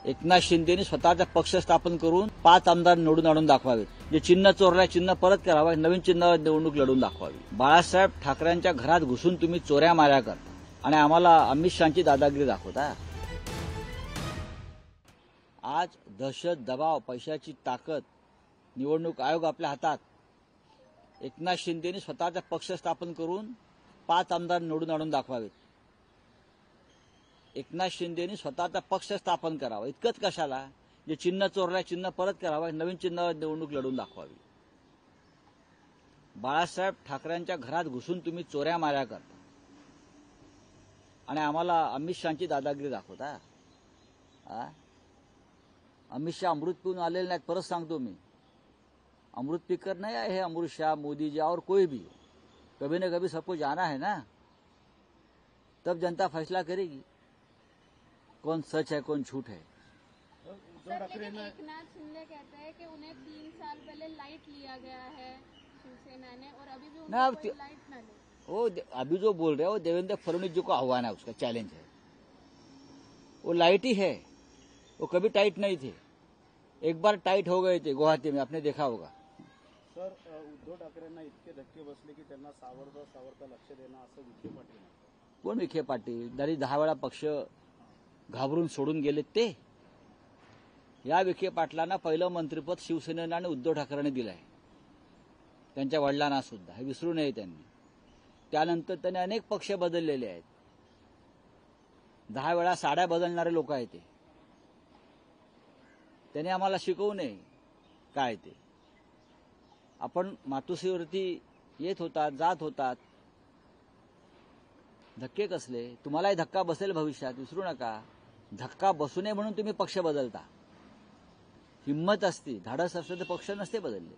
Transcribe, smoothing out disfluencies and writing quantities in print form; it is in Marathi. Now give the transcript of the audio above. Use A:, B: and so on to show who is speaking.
A: एकनाथ शिंदेनी स्वतःचा पक्ष स्थापन करून 5 आमदार निवडून आणून दाखवावेत. जे चिन्ह चोरलाय चिन्ह परत करावं, नवीन चिन्हावर निवडणूक लढवून दाखवावी. बाळासाहेब ठाकरेंच्या घरात घुसून तुम्ही चोऱ्या माऱ्या करता आणि आम्हाला अमित शहाची दादागिरी दाखवता. आज दहशत, दबाव, पैशाची ताकद, निवडणूक आयोग आपल्या हातात. एकनाथ शिंदेनी स्वतःचा पक्ष स्थापन करून 5 आमदार निवडून आणून दाखवावेत. एकनाथ शिंदेनी स्वतःचा पक्ष स्थापन करावा. इतकंच कशाला, जे चिन्ह चोरलाय चिन्ह परत करावं, नवीन चिन्हावर निवडणूक लढवून दाखवावी. बाळासाहेब ठाकरेंच्या घरात घुसून तुम्ही चोऱ्या माऱ्या करता आणि आम्हाला अमित शहाची दादागिरी दाखवता. अमित शहा अमृत पिऊन आलेले नाहीत, परत सांगतो मी. अमृत पीकर नहीं आए हैं अमृत शाह, मोदी जी और कोई भी. कभी न कभी सबको जाना है ना, तब जनता फैसला करेगी कौन सच है कौन झूठ है.
B: लेकिन एकनाथ शिंदे कहते हैं कि उन्हें 3 साल पहले लाइट लिया गया है शिवसेना ने और अभी भी उनको कोई लाइट न ले.
A: वो अभी जो बोल रहे हैं वो देवेंद्र फडणवीस जी को आह्वान है, उसका चैलेंज है. वो लाइट ही है, वो कभी टाइट नहीं थे. एक बार टाइट हो गए थे गुवाहाटी में, आपने देखा होगा.
C: सर, उद्धव ठाकरेंना इतके धक्के बसले की त्यांना सावरता लक्ष देणं असं विखे पाटील.
A: कोण विखे पाटील? जरी 10 वेळा पक्ष घाबरून सोडून गेले ते. या विखे पाटलांना पहिलं मंत्रिपद शिवसेनेनं आणि उद्धव ठाकरेंनी दिलं आहे, त्यांच्या वडिलांना सुद्धा. हे विसरू नये त्यांनी. त्यानंतर त्यांनी अनेक पक्ष बदललेले आहेत. 10 वेळा साड्या बदलणारे लोक आहेत ते. त्यांनी आम्हाला शिकवू नये काय ते. आपण मातोश्रीवरती येत होतात, जात होतात. धक्के कसले? तुम्हालाही धक्का बसेल भविष्यात, विसरू नका. धक्का बसू नये म्हणून तुम्ही पक्ष बदलता. हिंमत असती, धाडस असतं तर पक्ष नसते बदलले.